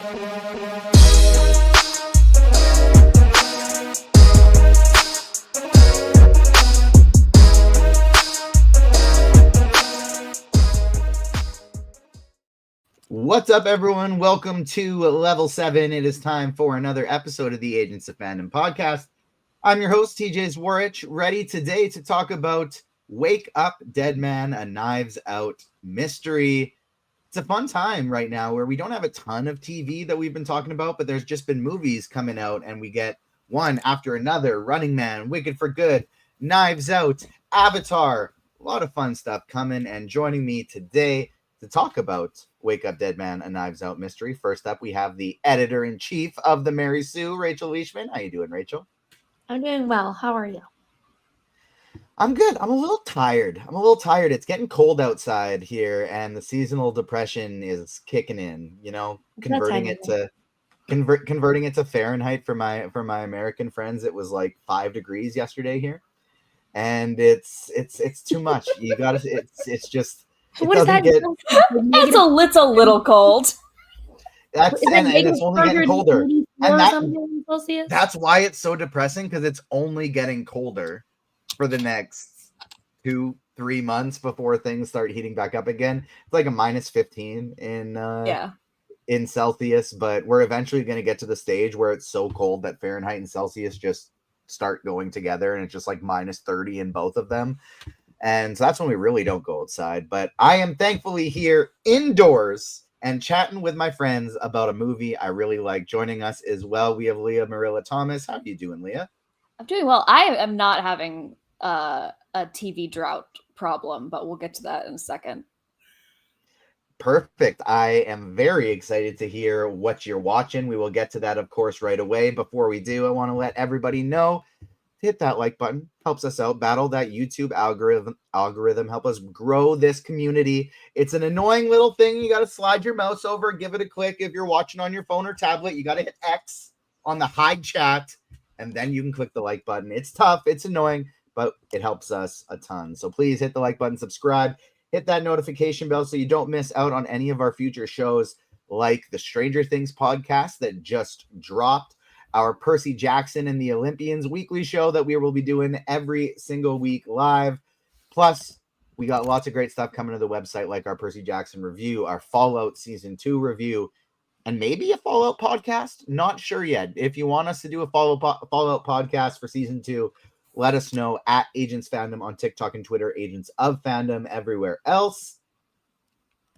What's up, everyone? Welcome to Level 7. It is time for another episode of the Agents of Fandom podcast. I'm your host, TJ Zwarych, ready today to talk about Wake Up, Dead Man, a Knives Out mystery. It's a fun time right now where we don't have a ton of TV that we've been talking about, but there's just been movies coming out, and we get one after another. Running Man, Wicked for Good, Knives Out, Avatar. A lot of fun stuff coming, and joining me today to talk about Wake Up, Dead Man, a Knives Out mystery. First up, we have the editor-in-chief of the Mary Sue, Rachel Leishman. How you doing, Rachel? I'm doing well. How are you? I'm good. I'm a little tired. It's getting cold outside here, and the seasonal depression is kicking in. You know, converting it to Fahrenheit for my American friends, it was like 5 degrees yesterday here, and it's too much. You gotta. It's just. What is that? It's a little cold. And it's only getting colder. And that's why it's so depressing, because it's only getting colder for the next 2-3 months before things start heating back up again. It's like a minus 15 in Celsius, but we're eventually going to get to the stage where it's so cold that Fahrenheit and Celsius just start going together, and it's just like minus 30 in both of them. And so that's when we really don't go outside. But I am thankfully here indoors and chatting with my friends about a movie I really like. Joining us as well, we have Leah Marilla Thomas. How are you doing, Leah? I'm doing well. I am not having a TV drought problem, but we'll get to that in a second. Perfect. I am very excited to hear what you're watching. We will get to that, of course, right away. Before we do, I want to let everybody know, hit that like button. Helps us out. Battle that YouTube algorithm. Help us grow this community. It's an annoying little thing. You got to slide your mouse over, give it a click. If you're watching on your phone or tablet, you got to hit X on the hide chat, and then you can click the like button. It's tough. It's annoying, but it helps us a ton. So please hit the like button, subscribe, hit that notification bell so you don't miss out on any of our future shows, like the Stranger Things podcast that just dropped, our Percy Jackson and the Olympians weekly show that we will be doing every single week live. Plus, we got lots of great stuff coming to the website, like our Percy Jackson review, our Fallout Season 2 review, and maybe a Fallout podcast. Not sure yet. If you want us to do a Fallout podcast for Season 2, let us know at Agents Fandom on TikTok and Twitter, Agents of Fandom everywhere else.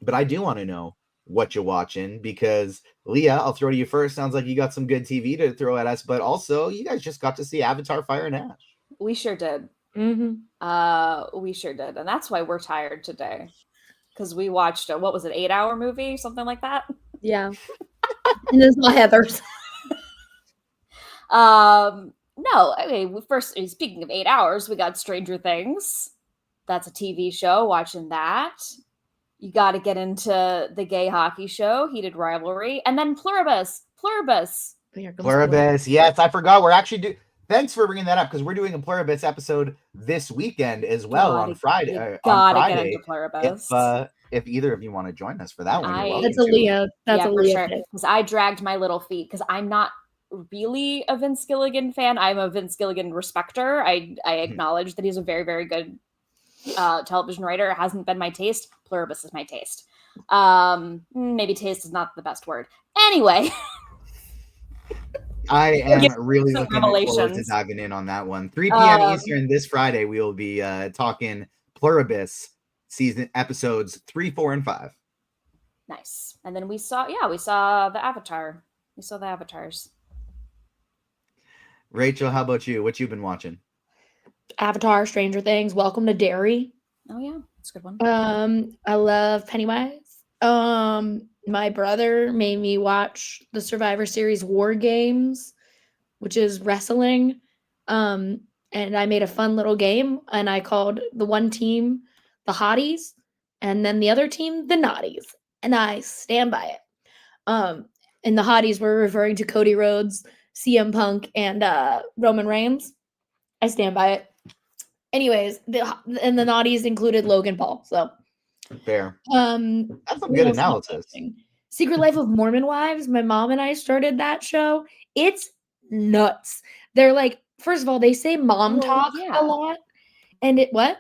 But I do want to know what you're watching, because Leah, I'll throw to you first. Sounds like you got some good TV to throw at us, but also you guys just got to see Avatar: Fire and Ash. We sure did. We sure did, and that's why we're tired today, because we watched a 8-hour movie, something like that. Yeah. And this is my Heather's. No, okay. First, speaking of 8 hours, we got Stranger Things. That's a TV show. Watching that. You got to get into the gay hockey show, Heated Rivalry, and then Pluribus. Pluribus, yes, I forgot. We're actually thanks for bringing that up, because we're doing a Pluribus episode this weekend as well on Friday. Get into Pluribus. If either of you want to join us for that one, that's a Leah. That's a Leah. Because I dragged my little feet, because I'm not really a Vince Gilligan fan. I'm a Vince Gilligan respecter. I acknowledge that he's a very, very good television writer. It hasn't been my taste. Pluribus is my taste. Maybe taste is not the best word. Anyway. I am really looking forward to diving in on that one. 3 p.m. Eastern this Friday, we will be talking Pluribus season episodes 3, 4, and 5. Nice. And then we saw the Avatar. We saw the Avatars. Rachel, how about you? What you been watching? Avatar, Stranger Things, Welcome to Derry. Oh yeah, that's a good one. I love Pennywise. My brother made me watch the Survivor Series War Games, which is wrestling. And I made a fun little game, and I called the one team the Hotties, and then the other team the Naughties, and I stand by it. And the Hotties were referring to Cody Rhodes, CM Punk, and Roman Reigns. I stand by it. Anyways, the Naughties included Logan Paul. So fair. That's some good analysis. Secret Life of Mormon Wives. My mom and I started that show. It's nuts. They're like, first of all, they say mom talk a lot. And it what?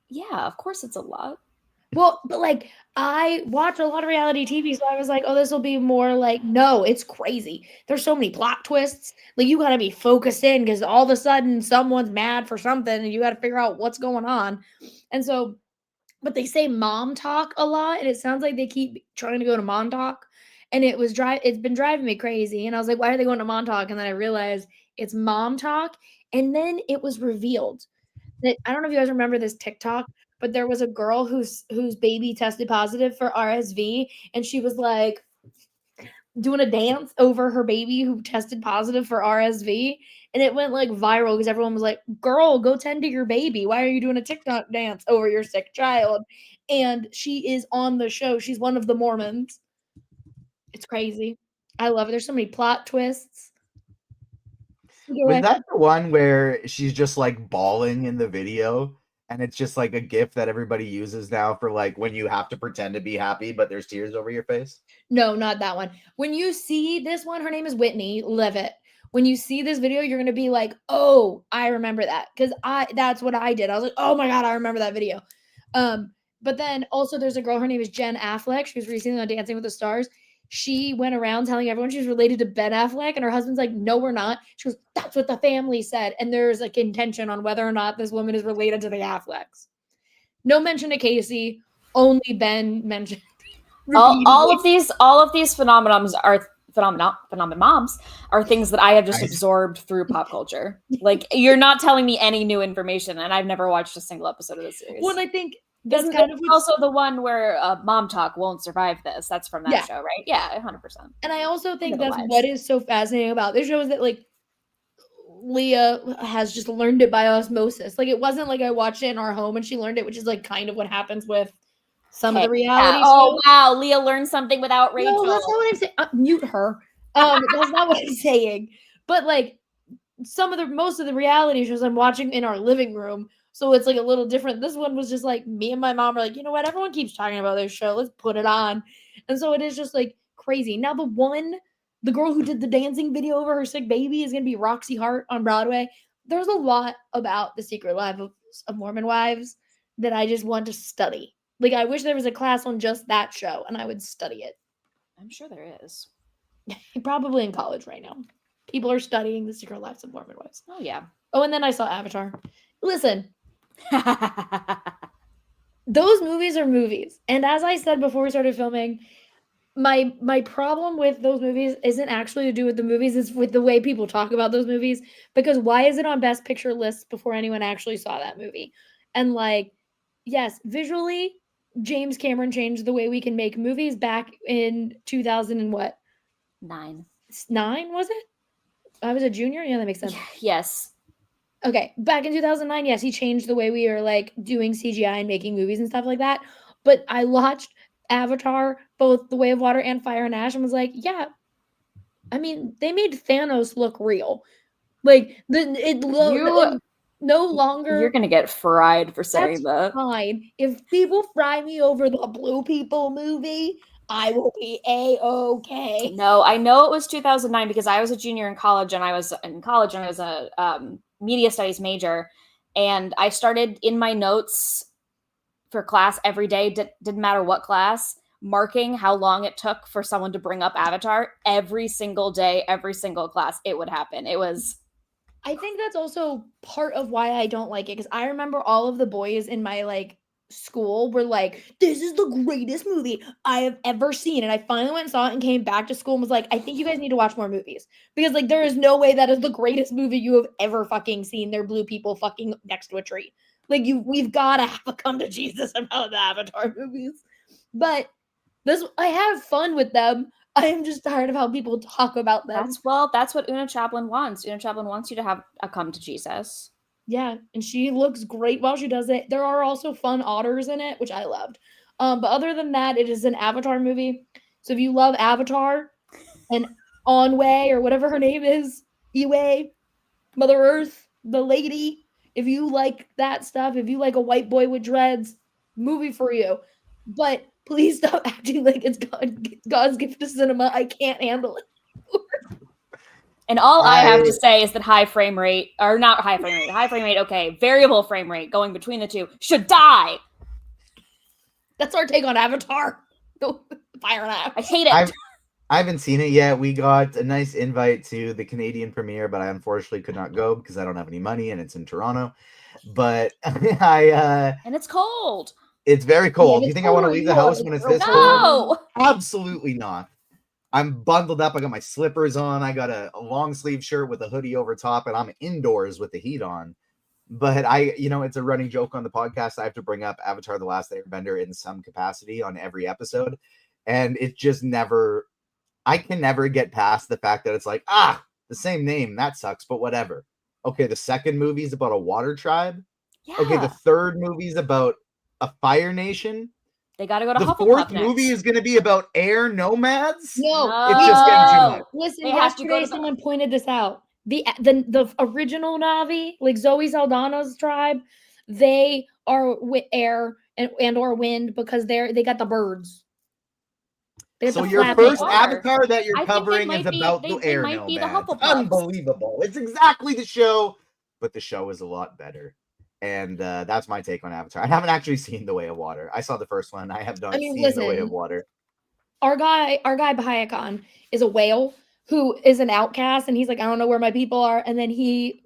Yeah, of course it's a lot. Well, but like I watch a lot of reality TV, so I was like, oh, this will be more like, no, it's crazy. There's so many plot twists. Like you gotta be focused in because all of a sudden someone's mad for something and you gotta figure out what's going on. And so, but they say mom talk a lot, and it sounds like they keep trying to go to mom talk. And it's been driving me crazy. And I was like, why are they going to mom talk? And then I realized it's mom talk. And then it was revealed that I don't know if you guys remember this TikTok, but there was a girl whose baby tested positive for RSV, and she was like doing a dance over her baby who tested positive for RSV, and it went like viral because everyone was like, "Girl, go tend to your baby. Why are you doing a TikTok dance over your sick child?" And she is on the show. She's one of the Mormons. It's crazy. I love it. There's so many plot twists. Was that the one where she's just like bawling in the video? And it's just like a gif that everybody uses now for like when you have to pretend to be happy, but there's tears over your face? No, not that one. When you see this one, her name is Whitney Levitt. When you see this video, you're gonna be like, "Oh, I remember that," because that's what I did. I was like, "Oh my god, I remember that video." But then also there's a girl. Her name is Jen Affleck. She was recently on Dancing with the Stars. She went around telling everyone she's related to Ben Affleck, and her husband's like, "No, we're not." She goes, "That's what the family said," and there's a contention on whether or not this woman is related to the Afflecks. No mention to Casey. Only Ben mentioned. All of these phenomenons are phenomenons are things that I have just absorbed through pop culture. Like you're not telling me any new information, and I've never watched a single episode of this series. Well, I think that's kind of also the one where mom talk won't survive this. That's from that show, right? Yeah, 100%. And I also think that's what is so fascinating about this show is that like Leah has just learned it by osmosis. Like it wasn't like I watched it in our home and she learned it, which is like kind of what happens with some of the reality shows. Oh wow, Leah learned something without Rachel. No, that's not what I'm saying. Mute her. That's not what I'm saying. But like most of the reality shows I'm watching in our living room. So it's like a little different. This one was just like me and my mom were like, you know what? Everyone keeps talking about this show. Let's put it on. And so it is just like crazy. Now the girl who did the dancing video over her sick baby is going to be Roxy Hart on Broadway. There's a lot about the Secret Life of Mormon Wives that I just want to study. Like I wish there was a class on just that show and I would study it. I'm sure there is. Probably in college right now. People are studying the Secret Lives of Mormon Wives. Oh, yeah. Oh, and then I saw Avatar. Listen. Those movies are movies. And as I said before we started filming, my problem with those movies isn't actually to do with the movies, it's with the way people talk about those movies. Because why is it on Best Picture lists before anyone actually saw that movie? And like, yes, visually, James Cameron changed the way we can make movies back in 2000 and what? 9 was it? I was a junior? Yeah, that makes sense. Yes. Okay, back in 2009, yes, he changed the way we are like doing CGI and making movies and stuff like that. But I watched Avatar, both The Way of Water and Fire and Ash, and was like, yeah. I mean, they made Thanos look real. Like no longer. You're gonna get fried for saying that. Fine. If people fry me over the Blue People movie, I will be A-okay. No, I know it was 2009 because I was a junior in college, and I was a media studies major, and I started in my notes for class every day, didn't matter what class, marking how long it took for someone to bring up Avatar every single day, every single class. It would happen. I think that's also part of why I don't like it, because I remember all of the boys in my like school were like, this is the greatest movie I have ever seen. And I finally went and saw it and came back to school and was like, I think you guys need to watch more movies, because like there is no way that is the greatest movie you have ever fucking seen. They're blue people fucking next to a tree. Like we've got to have a come to Jesus about the Avatar movies. But I have fun with them. I am just tired of how people talk about them. That's what Una Chaplin wants. Una Chaplin wants you to have a come to Jesus. Yeah, and she looks great while she does it. There are also fun otters in it, which I loved. But other than that, it is an Avatar movie. So if you love Avatar and Onway or whatever her name is, Iwe, Mother Earth, the lady, if you like that stuff, if you like a white boy with dreads, movie for you. But Please stop acting like it's God's gift to cinema. I can't handle it. And all I have to say is that high frame rate, okay, variable frame rate going between the two should die. That's our take on Avatar. Fire that. I hate it. I haven't seen it yet. We got a nice invite to the Canadian premiere, but I unfortunately could not go because I don't have any money and it's in Toronto. But and it's cold. It's very cold. Yeah, Do you think I want to leave the house when it's this cold? Absolutely not. I'm bundled up. I got my slippers on. I got a long sleeve shirt with a hoodie over top, and I'm indoors with the heat on. But it's a running joke on the podcast. I have to bring up Avatar: The Last Airbender in some capacity on every episode. And it just I can never get past the fact that it's like, the same name. That sucks, but whatever. Okay, the second movie is about a water tribe. Yeah. Okay, the third movie is about a fire nation. They got to go to the Hufflepuff fourth next. movie is going to be about air nomads. No, it's just getting too much. Listen, yesterday someone pointed this out. The original Na'vi, like Zoe Saldana's tribe, they are with air and or wind because they got the birds. So your first Avatar that you're covering is about the air nomads. Unbelievable! It's exactly the show, but the show is a lot better. And that's my take on Avatar. I haven't actually seen The Way of Water. I saw the first one. I have not seen The Way of Water. Our guy Bahayakon is a whale who is an outcast, and he's like, I don't know where my people are. And then he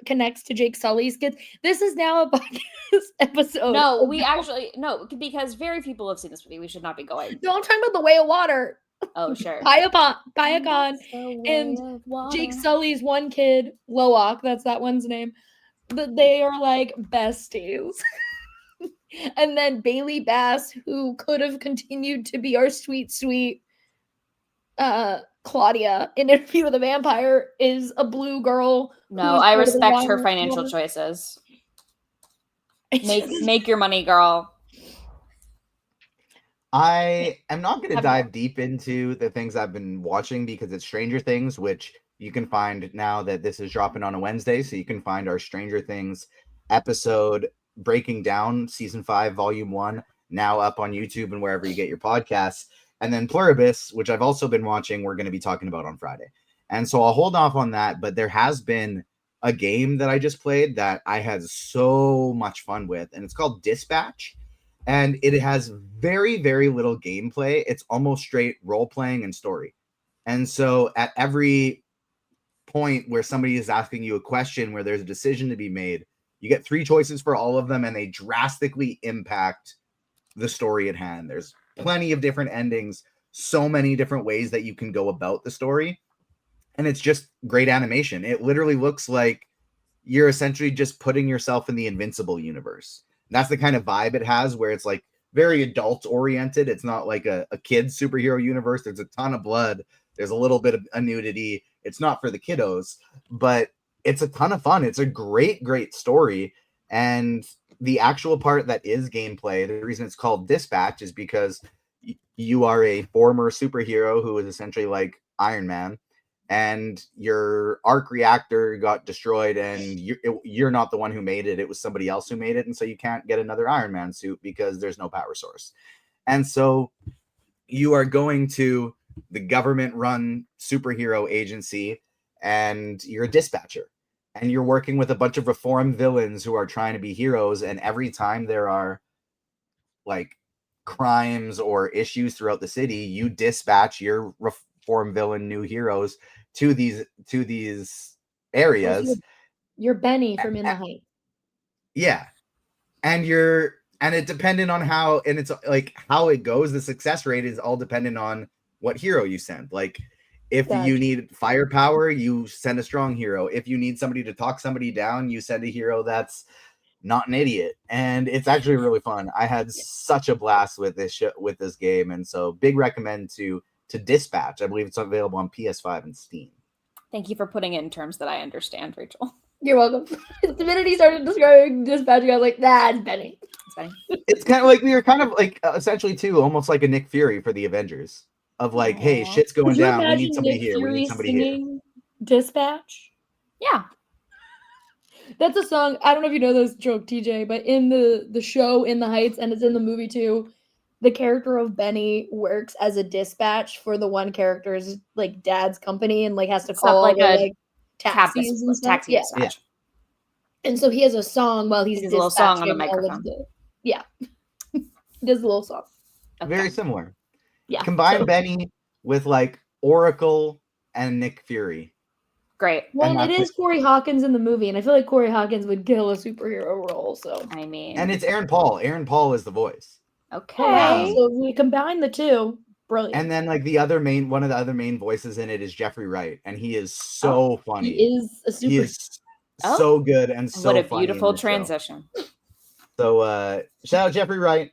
connects to Jake Sully's kids. This is now a podcast episode. No, because very few people have seen this movie. We should not be going. No, I'm talking about The Way of Water. Oh, sure. Bahayakon and Jake Sully's one kid, Loak. That's that one's name. But they are like besties. And then Bailey Bass, who could have continued to be our sweet Claudia in Interview with a Vampire, is a blue girl. No, I respect her financial choices. Make your money, girl. I am not going to dive deep into the things I've been watching because it's Stranger Things, which you can find now that this is dropping on a Wednesday. So you can find our Stranger Things episode breaking down season 5, volume 1, now up on YouTube and wherever you get your podcasts. And then Pluribus, which I've also been watching, we're going to be talking about on Friday. And so I'll hold off on that. But there has been a game that I just played that I had so much fun with, and it's called Dispatch. And it has very, very little gameplay. It's almost straight role-playing and story. And so at every point where somebody is asking you a question where there's a decision to be made, you get 3 choices for all of them, and they drastically impact the story at hand. There's plenty of different endings, so many different ways that you can go about the story. And it's just great animation. It literally looks like you're essentially just putting yourself in the Invincible universe. And that's the kind of vibe it has, where it's like very adult oriented. It's not like a kid's superhero universe. There's a ton of blood. There's a little bit of nudity. It's not for the kiddos, but it's a ton of fun. It's a great, great story. And the actual part that is gameplay, the reason it's called Dispatch is because you are a former superhero who is essentially like Iron Man, and your arc reactor got destroyed, and you're not the one who made it. It was somebody else who made it. And so you can't get another Iron Man suit because there's no power source. And so you are going to the government-run superhero agency, and you're a dispatcher. And you're working with a bunch of reformed villains who are trying to be heroes. And every time there are like crimes or issues throughout the city, you dispatch your reformed villain new heroes to these areas. You're Benny from In the Heights. Yeah. And it dependent on how it goes. The success rate is all dependent on what hero you send. Like, if you need firepower, you send a strong hero. If you need somebody to talk somebody down, you send a hero that's not an idiot. And it's actually really fun. I had such a blast with this game. And so big recommend to Dispatch. I believe it's available on PS5 and Steam. Thank you for putting it in terms that I understand, Rachel. You're welcome. The minute he started describing Dispatch, I was like, it's Benny. It's Benny. It's kind of like, we were kind of like essentially too, almost like a Nick Fury for the Avengers. Of like, hey, shit's going down. We need somebody here. We need somebody here. Dispatch? Yeah. That's a song. I don't know if you know this joke, TJ, but in the show In the Heights, and it's in the movie too, the character of Benny works as a dispatch for the one character's like dad's company and like has to It's call not all like the a like taxis and stuff. taxi Yeah. dispatch. And so he has a song while he's He does a little song on the dispatching all of microphone. the yeah. He does a little song. Very similar. Yeah. Combine so- Benny with like Oracle and Nick Fury. Great. Well, And and it that's is Corey Hawkins in the movie, and I feel like Corey Hawkins would kill a superhero role. So I mean, And it's Aaron Paul. Aaron Paul is the voice. okay. yeah, so if we combine the two, brilliant. And then like one of the other main voices in it is Jeffrey Wright, and he is so funny. He is a super. He is so good and so what a funny in beautiful this show. transition. So shout out Jeffrey Wright.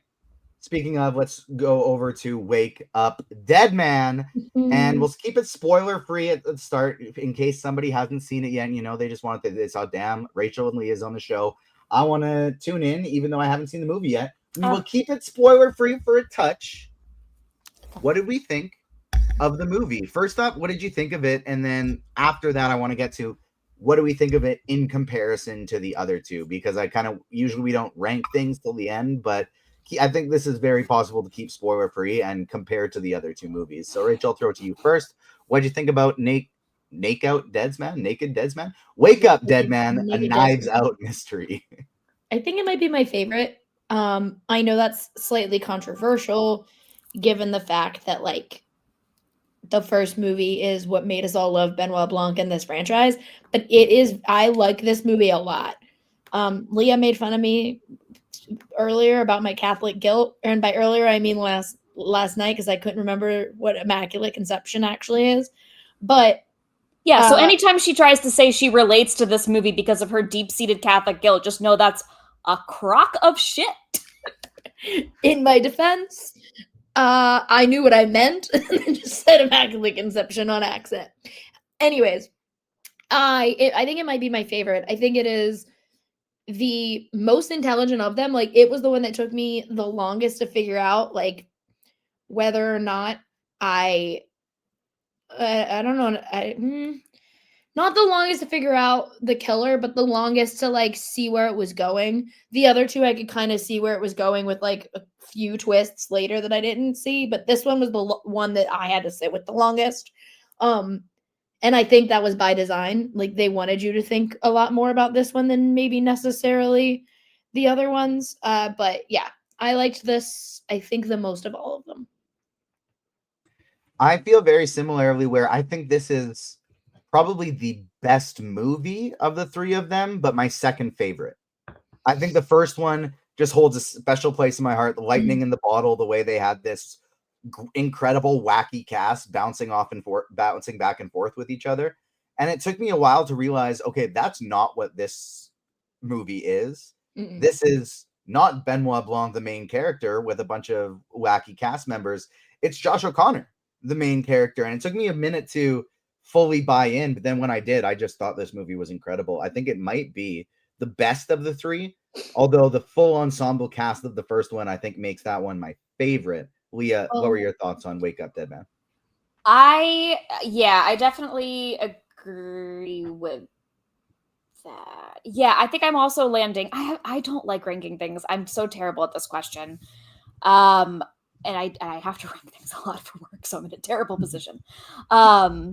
Speaking of, let's go over to Wake Up Dead Man. And we'll keep it spoiler free at the start in case somebody hasn't seen it yet. You know, they just want to, they saw, damn, Rachel and Leah's on the show. I want to tune in, even though I haven't seen the movie yet. We will keep it spoiler free for a touch. What did we think of the movie? First up, what did you think of it? And then after that, I want to get to what do we think of it in comparison to the other two? Because I kind of, usually we don't rank things till the end, but I think this is very possible to keep spoiler free and compare to the other two movies. So Rachel, I'll throw it to you first. What did you think about Naked Dead Man? Wake Up Dead Man, a Knives Out mystery. I think it might be my favorite. I know that's slightly controversial given the fact that like the first movie is what made us all love Benoit Blanc in this franchise, but I like this movie a lot. Leah made fun of me earlier about my Catholic guilt, and by earlier I mean last night because I couldn't remember what Immaculate Conception actually is. But yeah, so anytime she tries to say she relates to this movie because of her deep-seated Catholic guilt, just know that's a crock of shit. In my defense, I knew what I meant and just said Immaculate Conception on accent. Anyways, I think it might be my favorite. I think it is the most intelligent of them. Like, it was the one that took me the longest to figure out, like, whether or not I don't know, not the longest to figure out the killer, but the longest to like see where it was going. The other two I could kind of see where it was going with like a few twists later that I didn't see, but this one was the one that I had to sit with the longest. And I think that was by design. Like, they wanted you to think a lot more about this one than maybe necessarily the other ones. But yeah, I liked this, I think, the most of all of them. I feel very similarly where I think this is probably the best movie of the three of them, but my second favorite. I think the first one just holds a special place in my heart. The lightning in the bottle, the way they had this incredible wacky cast bouncing back and forth with each other. And it took me a while to realize, okay, that's not what this movie is. This is not Benoit Blanc, the main character, with a bunch of wacky cast members. It's Josh O'Connor, the main character. And it took me a minute to fully buy in, but then when I did, I just thought this movie was incredible. I think it might be the best of the three, although the full ensemble cast of the first one, I think, makes that one my favorite. Leah, what were your thoughts on Wake Up Dead Man? I definitely agree with that. Yeah, I think I'm also landing. I don't like ranking things. I'm so terrible at this question. And I have to rank things a lot for work, so I'm in a terrible position. But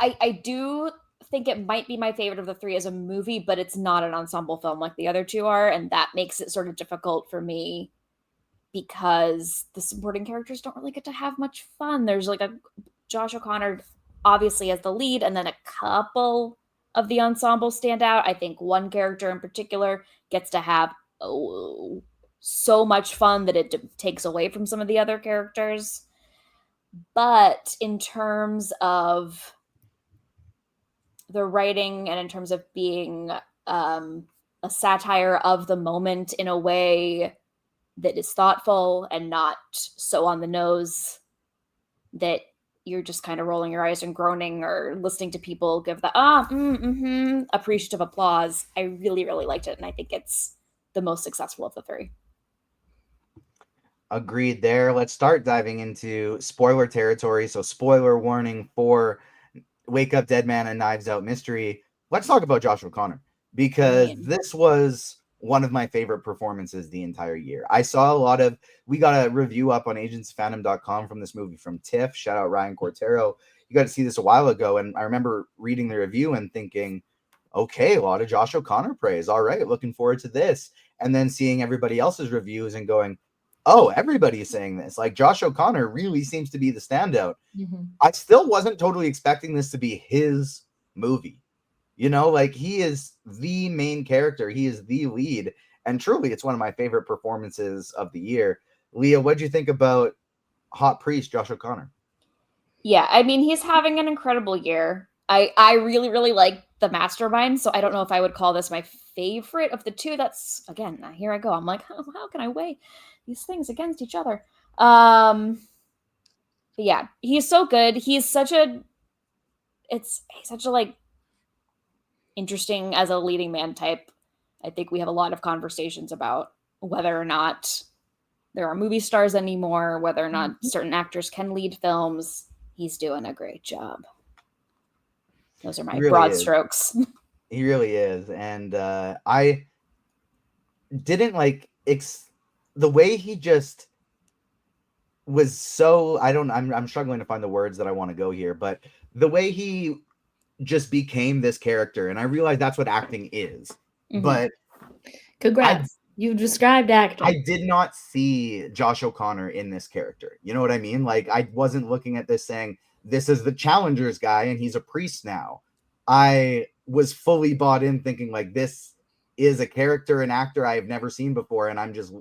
I do think it might be my favorite of the three as a movie, but it's not an ensemble film like the other two are, and that makes it sort of difficult for me because the supporting characters don't really get to have much fun. There's like a Josh O'Connor obviously as the lead, and then a couple of the ensemble stand out. I think one character in particular gets to have so much fun that it takes away from some of the other characters. But in terms of the writing and in terms of being a satire of the moment in a way that is thoughtful and not so on the nose that you're just kind of rolling your eyes and groaning or listening to people give the appreciative applause. I really, really liked it, and I think it's the most successful of the three. Agreed there. Let's start diving into spoiler territory. So spoiler warning for Wake Up Dead Man and Knives Out Mystery. Let's talk about Josh O'Connor, because this was one of my favorite performances the entire year. I saw a lot of, we got a review up on agentsfandom.com from this movie from TIFF. Shout out Ryan Cortero. You got to see this a while ago, and I remember reading the review and thinking, okay, a lot of Josh O'Connor praise. All right, looking forward to this. And then seeing everybody else's reviews and going, oh, everybody's saying this. Like, Josh O'Connor really seems to be the standout. Mm-hmm. I still wasn't totally expecting this to be his movie. You know, like, he is the main character. He is the lead. And truly, it's one of my favorite performances of the year. Leah, what'd you think about Hot Priest, Josh O'Connor? Yeah, I mean, he's having an incredible year. I really, really like The Mastermind, so I don't know if I would call this my favorite of the two. That's, again, here I go. I'm like, how can I weigh these things against each other? But yeah, he's so good. He's such a like interesting as a leading man type. I think we have a lot of conversations about whether or not there are movie stars anymore, whether or not certain actors can lead films. He's doing a great job. Those are my broad strokes. He really is. And I didn't like the way he just was so, I'm struggling to find the words that I want to go here, but the way he just became this character, and I realize that's what acting is. Mm-hmm. But congrats. You described acting. I did not see Josh O'Connor in this character. You know what I mean? Like, I wasn't looking at this saying, this is the Challengers guy and he's a priest now. I was fully bought in thinking, like, this is a character, an actor I have never seen before, and I'm just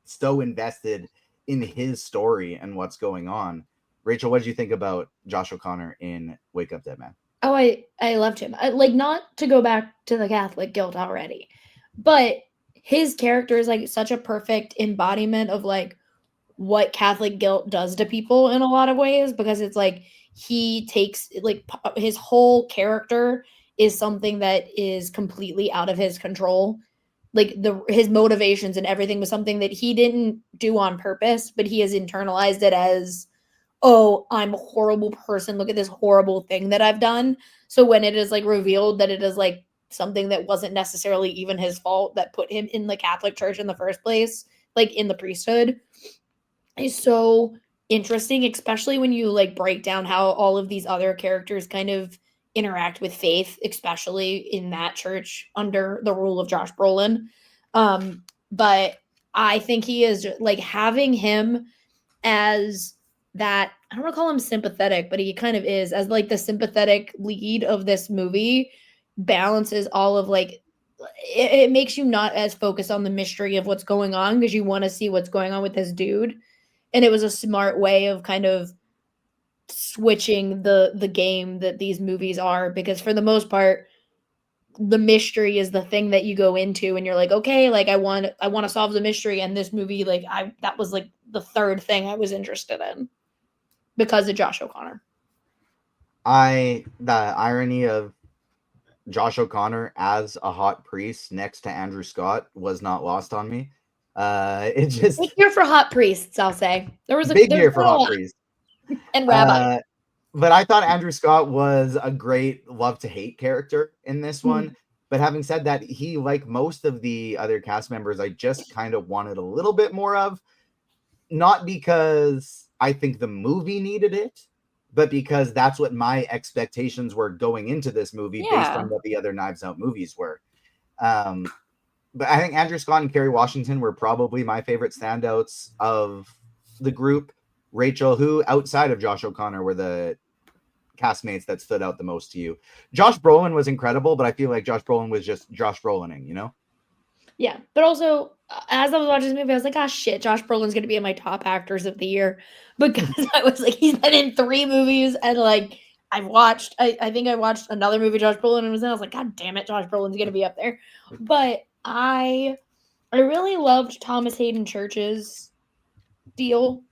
so invested in his story and what's going on. Rachel, what did you think about Josh O'Connor in Wake Up Dead Man? Oh, I loved him. Like, not to go back to the Catholic guilt already, but his character is like such a perfect embodiment of like what Catholic guilt does to people in a lot of ways, because it's like he takes, like, his whole character is something that is completely out of his control. Like, his motivations and everything was something that he didn't do on purpose, but he has internalized it as, oh, I'm a horrible person. Look at this horrible thing that I've done. So when it is like revealed that it is like something that wasn't necessarily even his fault that put him in the Catholic Church in the first place, like in the priesthood, is so interesting, especially when you like break down how all of these other characters kind of interact with faith, especially in that church under the rule of Josh Brolin. But I think he is like, having him as that, I don't want to call him sympathetic, but he kind of is, as like the sympathetic lead of this movie, balances all of like, it makes you not as focused on the mystery of what's going on, because you want to see what's going on with this dude. And it was a smart way of kind of switching the game that these movies are, because for the most part, the mystery is the thing that you go into and you're like, okay, like I want to solve the mystery. And this movie, like, that was like the third thing I was interested in because of Josh O'Connor. The irony of Josh O'Connor as a hot priest next to Andrew Scott was not lost on me. It just big year for hot priests, I'll say. There was a big year for hot priests and rabbi. But I thought Andrew Scott was a great love to hate character in this one. But having said that, he, like most of the other cast members, I just kind of wanted a little bit more of, not because I think the movie needed it, but because that's what my expectations were going into this movie based on what the other Knives Out movies were. But I think Andrew Scott and Kerry Washington were probably my favorite standouts of the group. Rachel, who outside of Josh O'Connor were the castmates that stood out the most to you? Josh Brolin was incredible, but I feel like Josh Brolin was just Josh Brolining, you know? Yeah, but also, as I was watching this movie, I was like, oh shit, Josh Brolin's going to be in my top actors of the year, because I was like, he's been in 3 movies, and like, I think I watched another movie Josh Brolin was in. I was like, God damn it, Josh Brolin's going to be up there. But I really loved Thomas Hayden Church's deal,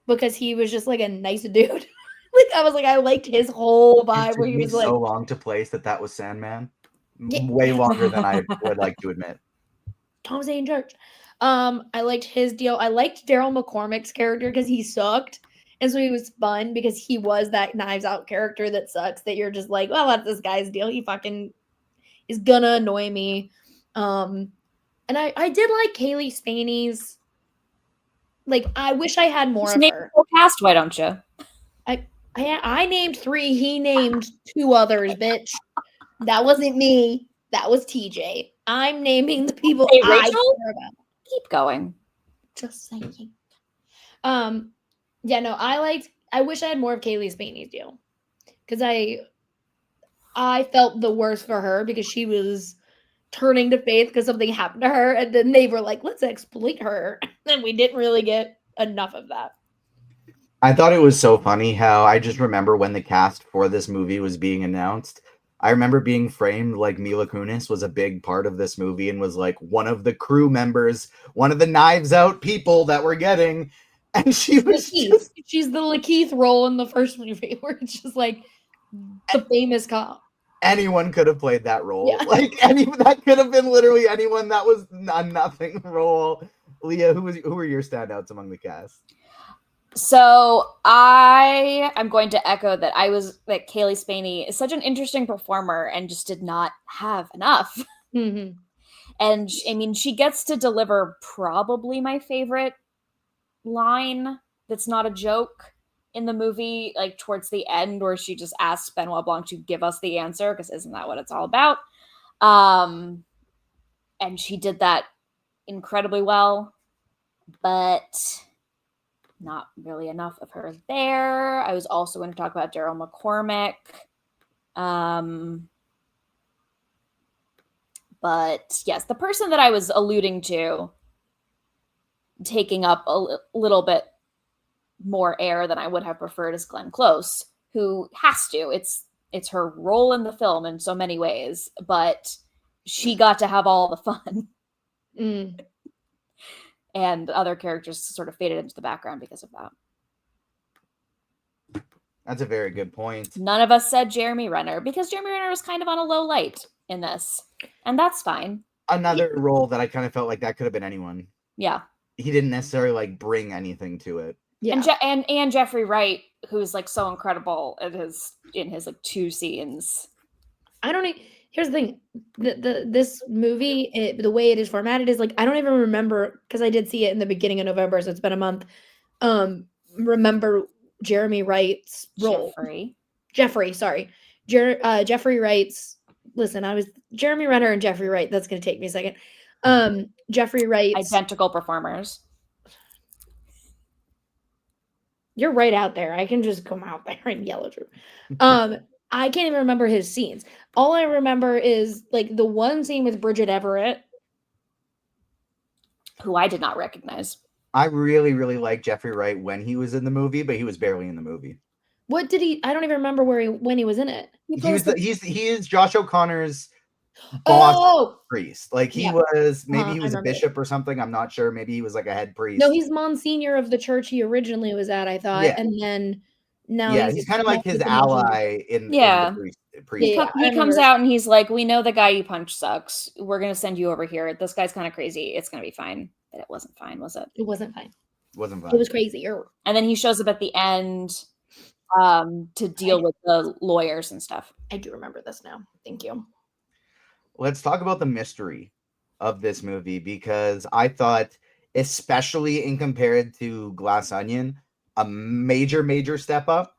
because he was just like a nice dude. Like, I was like, I liked his whole vibe. It took me so long to place that was Sandman. Yeah. Way longer than I would like to admit. Thomas Hayden Church. I liked his deal. I liked Daryl McCormick's character because he sucked. And so he was fun because he was that Knives Out character that sucks, that you're just like, well, that's this guy's deal. He fucking is gonna annoy me. And I did like Kaylee Spaney's. Like, I wish I had more Just of name her. the whole cast, why don't you? I named 3. He named 2 others, bitch. That wasn't me. That was TJ. I'm naming the people Hey, I Rachel? care about. Keep going. Just saying. Yeah, no, I wish I had more of Kaylee Spaney's deal. Because I felt the worst for her because she was turning to faith because something happened to her, and then they were like, let's exploit her. And we didn't really get enough of that. I thought it was so funny how I just remember when the cast for this movie was being announced. I remember being framed like Mila Kunis was a big part of this movie and was like one of the crew members, one of the Knives Out people that we're getting. And she was just... She's the Lakeith role in the first movie where it's just like the famous cop. Anyone could have played that role. Yeah. Like that could have been literally anyone that was a nothing role. Leah, who were your standouts among the cast? So I'm going to echo that that Kaylee Spaney is such an interesting performer and just did not have enough. Mm-hmm. And I mean, she gets to deliver probably my favorite line that's not a joke in the movie, like towards the end, where she just asks Benoit Blanc to give us the answer, because isn't that what it's all about? And she did that incredibly well, but not really enough of her there. I was also going to talk about Daryl McCormack. But yes, the person that I was alluding to taking up a little bit more air than I would have preferred is Glenn Close, who has to. It's her role in the film in so many ways, but she got to have all the fun. Mm. And other characters sort of faded into the background because of that. That's a very good point. None of us said Jeremy Renner because Jeremy Renner was kind of on a low light in this, and that's fine. Another role that I kind of felt like that could have been anyone. Yeah. He didn't necessarily like bring anything to it. Yeah. And Jeffrey Wright, who's like so incredible in his like 2 scenes. Here's the thing. This movie, the way it is formatted is like, I don't even remember, because I did see it in the beginning of November, so it's been a month. Remember Jeremy Wright's role. Jeffrey, sorry. Jeffrey Wright's, listen, I was Jeremy Renner and Jeffrey Wright. That's going to take me a second. Jeffrey Wright's identical performers. You're right out there. I can just come out there and yell at you. I can't even remember his scenes. All I remember is like the one scene with Bridget Everett, who I did not recognize. I really, really liked Jeffrey Wright when he was in the movie, but he was barely in the movie. What did he? I don't even remember when he was in it. He is Josh O'Connor's boss priest. Like he was, maybe he was a bishop or something. I'm not sure. Maybe he was like a head priest. No, he's Monsignor of the church he originally was at, I thought, and then now he's kind of like his ally in the priest. He comes out and he's like, "We know the guy you punch sucks. We're gonna send you over here. This guy's kind of crazy. It's gonna be fine." But it wasn't fine, was it? It wasn't fine. It was crazy. And then he shows up at the end to deal with the lawyers and stuff. I do remember this now. Thank you. Let's talk about the mystery of this movie, because I thought, especially in compared to Glass Onion, a major step up.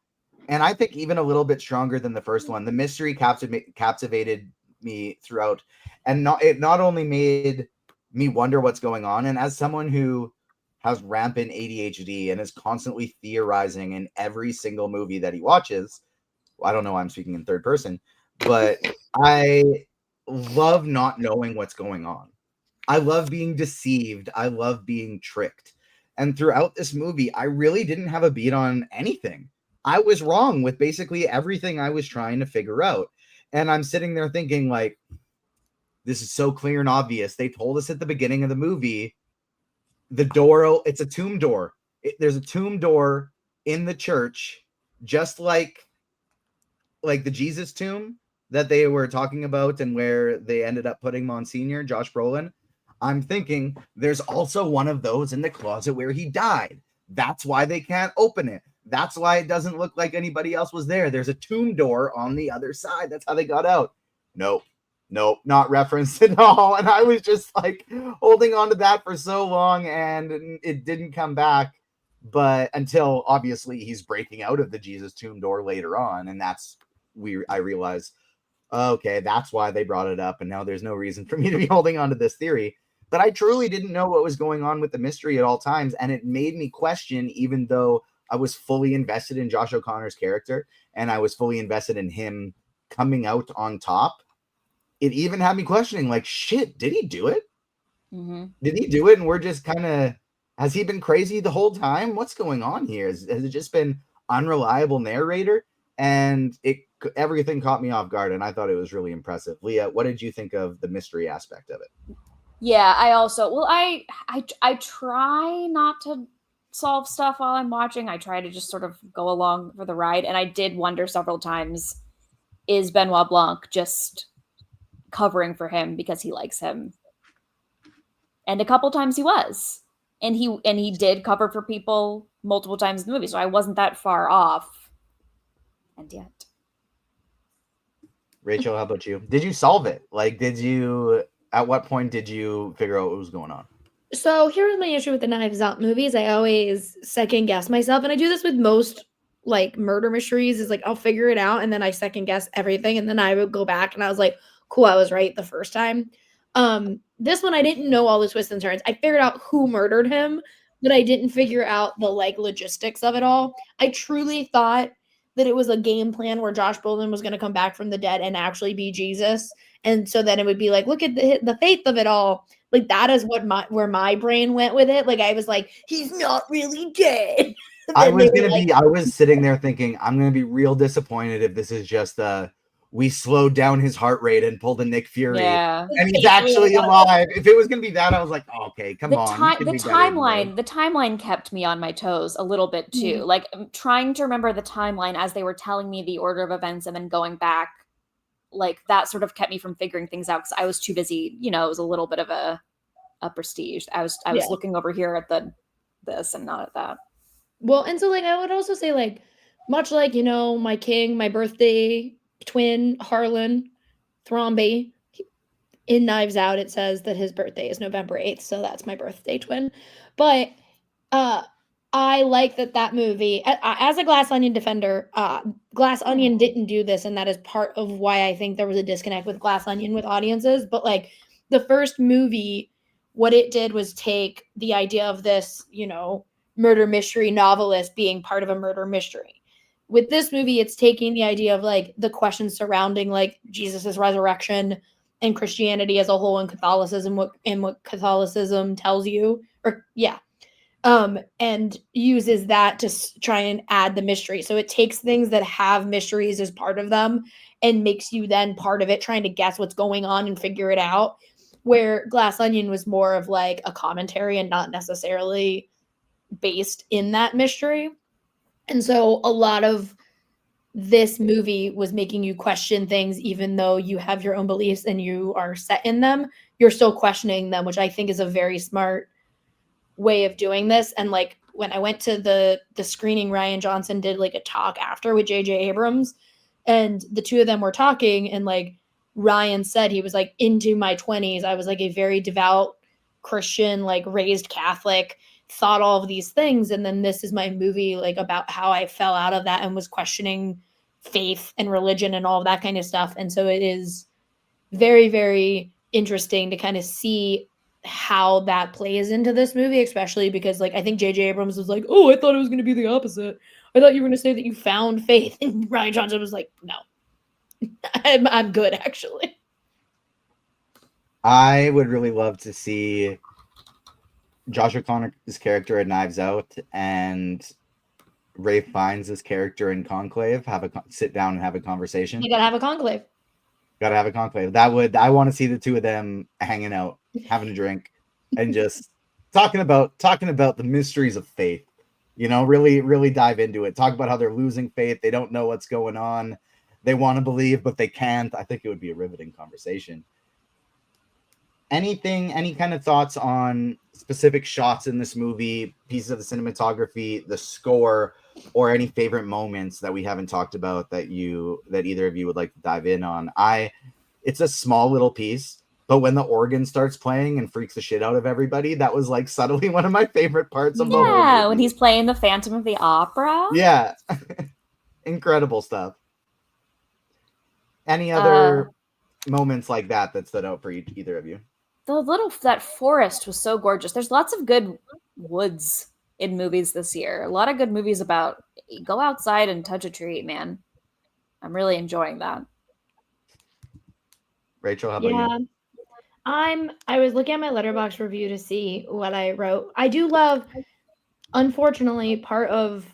And I think even a little bit stronger than the first one. The mystery captivated me throughout. And it not only made me wonder what's going on, and as someone who has rampant ADHD and is constantly theorizing in every single movie that he watches, I don't know why I'm speaking in third person, but I love not knowing what's going on. I love being deceived. I love being tricked. And throughout this movie, I really didn't have a beat on anything. I was wrong with basically everything I was trying to figure out. And I'm sitting there thinking, like, this is so clear and obvious. They told us at the beginning of the movie, the door, it's a tomb door. There's a tomb door in the church, just like the Jesus tomb that they were talking about and where they ended up putting Monsignor, Josh Brolin. I'm thinking there's also one of those in the closet where he died. That's why they can't open it. That's why it doesn't look like anybody else was there. There's a tomb door on the other side. That's how they got out. Nope. nope, not referenced at all. And I was just like holding on to that for so long, and it didn't come back. But until obviously he's breaking out of the Jesus tomb door later on, and I realized, okay, that's why they brought it up, and now there's no reason for me to be holding on to this theory. But I truly didn't know what was going on with the mystery at all times, and it made me question, even though I was fully invested in Josh O'Connor's character, and I was fully invested in him coming out on top. It even had me questioning, like, shit, did he do it? Mm-hmm. Did he do it? And we're just kind of, has he been crazy the whole time? What's going on here? Has it just been unreliable narrator? And everything caught me off guard, and I thought it was really impressive. Leah, what did you think of the mystery aspect of it? Yeah, I also, well, I try not to solve stuff while I'm watching. I try to just sort of go along for the ride. And I did wonder several times, is Benoit Blanc just covering for him because he likes him? And a couple times he was. And he did cover for people multiple times in the movie. So I wasn't that far off. And yet. Rachel, how about you? Did you solve it? Like, at what point did you figure out what was going on? So here's my issue with the Knives Out movies. I always second guess myself, and I do this with most like murder mysteries. Is like I'll figure it out, and then I second guess everything, and then I would go back and I was like, cool, I was right the first time. This one I didn't know all the twists and turns. I figured out who murdered him, but I didn't figure out the like logistics of it all. I truly thought that it was a game plan where Josh Brolin was going to come back from the dead and actually be Jesus, and so then it would be like, look at the faith of it all. Like that is where my brain went with it. Like I was like, he's not really dead. I was sitting there thinking, I'm gonna be real disappointed if this is just we slowed down his heart rate and pulled a Nick Fury, and he's actually alive. If it was gonna be that, I was like, oh, okay, come on. The timeline kept me on my toes a little bit too. Mm-hmm. Like trying to remember the timeline as they were telling me the order of events and then going back. Like that sort of kept me from figuring things out because I was too busy. You know, it was a little bit of a prestige. I was looking over here at this and not at that. Well, and so like I would also say like much like my king, my birthday twin Harlan Thrombey in Knives Out, it says that his birthday is November 8th, so that's my birthday twin. But I like that movie. As a Glass Onion defender, Glass Onion didn't do this, and that is part of why I think there was a disconnect with Glass Onion with audiences. But like the first movie, what it did was take the idea of this, murder mystery novelist being part of a murder mystery. With this movie, it's taking the idea of like the questions surrounding like Jesus's resurrection and Christianity as a whole and Catholicism, what Catholicism tells you, and uses that to try and add the mystery. So it takes things that have mysteries as part of them and makes you then part of it, trying to guess what's going on and figure it out. Where Glass Onion was more of like a commentary and not necessarily based in that mystery. And so a lot of this movie was making you question things, even though you have your own beliefs and you are set in them, you're still questioning them, which I think is a very smart way of doing this. And like when I went to the screening, Rian Johnson did like a talk after with JJ Abrams, and the two of them were talking, and like Rian said he was like, into my 20s I was like a very devout Christian, like raised Catholic, thought all of these things, and then this is my movie like about how I fell out of that and was questioning faith and religion and all of that kind of stuff. And so it is very, very interesting to kind of see how that plays into this movie, especially because like I think JJ Abrams was like, oh, I thought it was going to be the opposite. I thought you were going to say that you found faith, and Rian Johnson was like, no, I'm good actually. I would really love to see Josh O'Connor's character in Knives Out and Ralph Fiennes' character in Conclave sit down and have a conversation. You gotta have a conclave. I want to see the two of them hanging out, having a drink, and just talking about the mysteries of faith. Really, really dive into it. Talk about how they're losing faith. They don't know what's going on. They want to believe, but they can't. I think it would be a riveting conversation. Any kind of thoughts on specific shots in this movie, pieces of the cinematography, the score, or any favorite moments that we haven't talked about that either of you would like to dive in on? It's a small little piece, but when the organ starts playing and freaks the shit out of everybody, that was like subtly one of my favorite parts of the whole movie. Yeah, when he's playing the Phantom of the Opera. Yeah. Incredible stuff. Any other moments like that stood out for either of you? That forest was so gorgeous. There's lots of good woods in movies this year. A lot of good movies about go outside and touch a tree, man. I'm really enjoying that. Rachel, how about you? I was looking at my Letterboxd review to see what I wrote. I do love, unfortunately, part of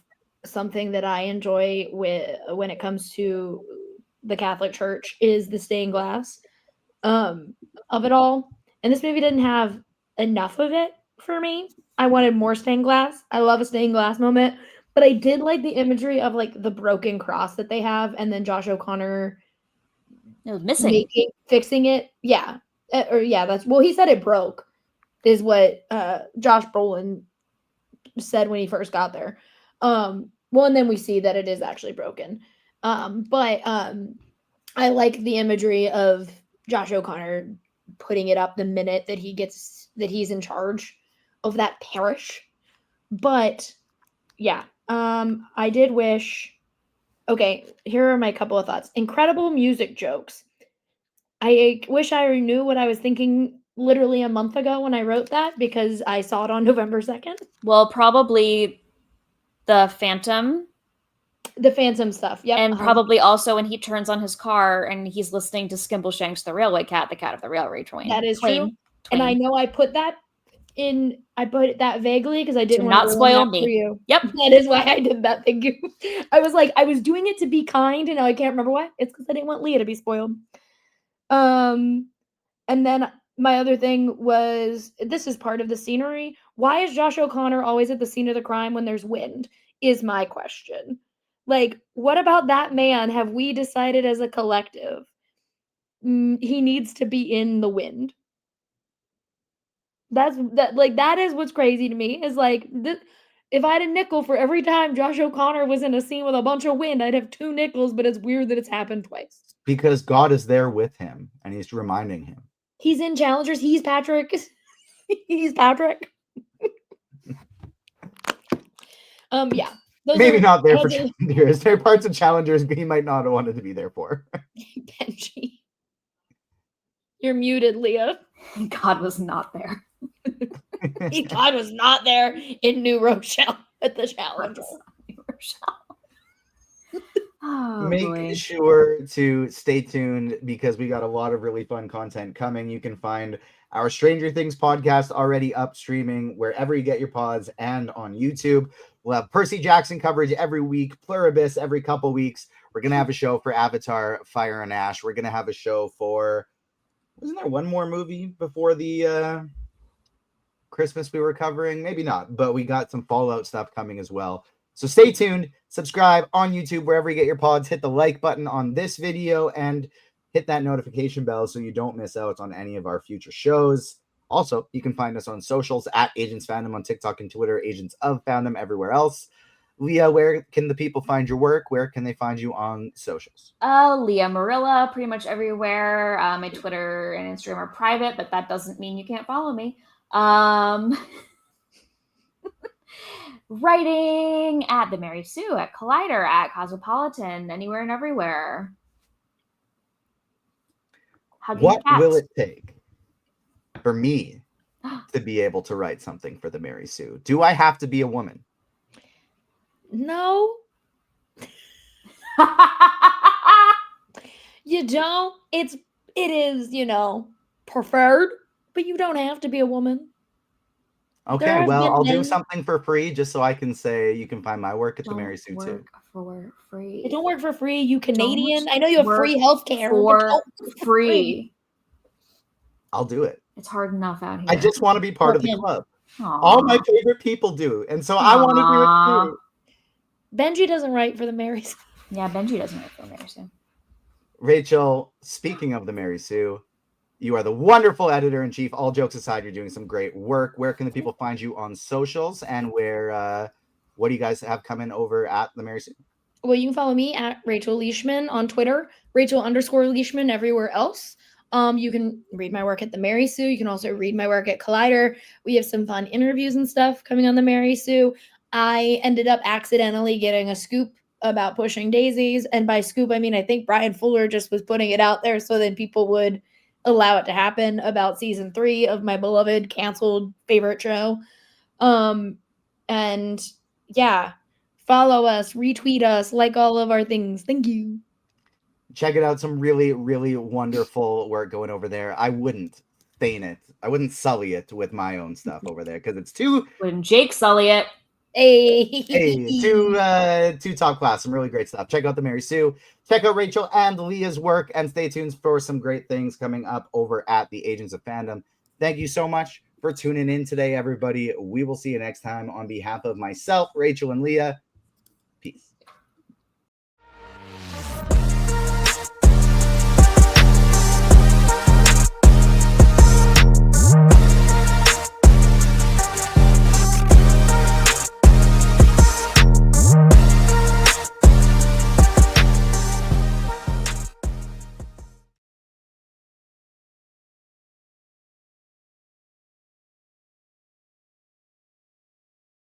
something that I enjoy when it comes to the Catholic Church is the stained glass of it all. And this movie didn't have enough of it for me. I wanted more stained glass. I love a stained glass moment, but I did like the imagery of like the broken cross that they have, and then Josh O'Connor It was missing. fixing it. Yeah. He said it broke, is what Josh Brolin said when he first got there. And then we see that it is actually broken. But I like the imagery of Josh O'Connor putting it up the minute that he's in charge of that parish. But yeah, I did wish. Okay, here are my couple of thoughts. Incredible music jokes. I wish I knew what I was thinking literally a month ago when I wrote that, because I saw it on November 2nd. Well, probably the Phantom. The Phantom stuff, yep. And probably also when he turns on his car and he's listening to Skimbleshanks the Railway Cat, the cat of the railway train. That is true. And I know I put that vaguely because I didn't want to spoil me. For you. Yep. That is why I did that. Thank you. I was doing it to be kind, and now I can't remember why. It's because I didn't want Leah to be spoiled. And then my other thing was, this is part of the scenery. Why is Josh O'Connor always at the scene of the crime when there's wind? Is my question. Like, what about that man have we decided as a collective? He needs to be in the wind. That is what's crazy to me, is like, if I had a nickel for every time Josh O'Connor was in a scene with a bunch of wind, I'd have 2 nickels, but it's weird that it's happened twice. Because God is there with him and he's reminding him. He's in Challengers. He's Patrick. He's Patrick. Yeah. Maybe not there for Challengers. There are parts of Challengers he might not have wanted to be there for. Benji. You're muted, Leah. God was not there. God was not there in New Rochelle at the Challengers. New Rochelle. Make sure to stay tuned because we got a lot of really fun content coming. You can find our Stranger Things podcast already up streaming wherever you get your pods and on YouTube. We'll have Percy Jackson coverage every week, Pluribus every couple weeks. We're going to have a show for Avatar, Fire and Ash. We're going to have a show for, wasn't there one more movie before the Christmas we were covering? Maybe not, but we got some Fallout stuff coming as well. So stay tuned, subscribe on YouTube, wherever you get your pods, hit the like button on this video, and hit that notification bell so you don't miss out on any of our future shows. Also, you can find us on socials at Agents Fandom on TikTok and Twitter, Agents of Fandom everywhere else. Leah, where can the people find your work? Where can they find you on socials? Leah Marilla, pretty much everywhere. My Twitter and Instagram are private, but that doesn't mean you can't follow me. Writing at The Mary Sue, at Collider, at Cosmopolitan, anywhere and everywhere. What will it take for me to be able to write something for The Mary Sue? Do I have to be a woman? No. You don't. It is, preferred, but you don't have to be a woman. Okay, well, I'll do something for free just so I can say you can find my work at The Mary Sue too. For free. It don't work for free. You Canadian. I know you have free healthcare. For free. I'll do it. It's hard enough out here. I just want to be part of the club. Aww. All my favorite people do, and so I want to do it too. Benji doesn't write for The Mary Sue. Yeah, Benji doesn't write for The Mary Sue. Rachel, speaking of The Mary Sue, you are the wonderful editor-in-chief. All jokes aside, you're doing some great work. Where can the people find you on socials, and what do you guys have coming over at The Mary Sue? Well, you can follow me at Rachel Leishman on Twitter, Rachel_Leishman everywhere else. You can read my work at the Mary Sue. You can also read my work at Collider. We have some fun interviews and stuff coming on the Mary Sue. I ended up accidentally getting a scoop about Pushing Daisies. And by scoop, I mean, I think Brian Fuller just was putting it out there so that people would allow it to happen about season 3 of my beloved canceled favorite show. And yeah, follow us, retweet us, like all of our things. Thank you. Check it out. Some really, really wonderful work going over there. I wouldn't stain it. I wouldn't sully it with my own stuff over there because it's too. When Jake sully it. Hey, too top class. Some really great stuff. Check out the Mary Sue. Check out Rachel and Leah's work, and stay tuned for some great things coming up over at the Agents of Fandom. Thank you so much for tuning in today, everybody. We will see you next time. On behalf of myself, Rachel, and Leah,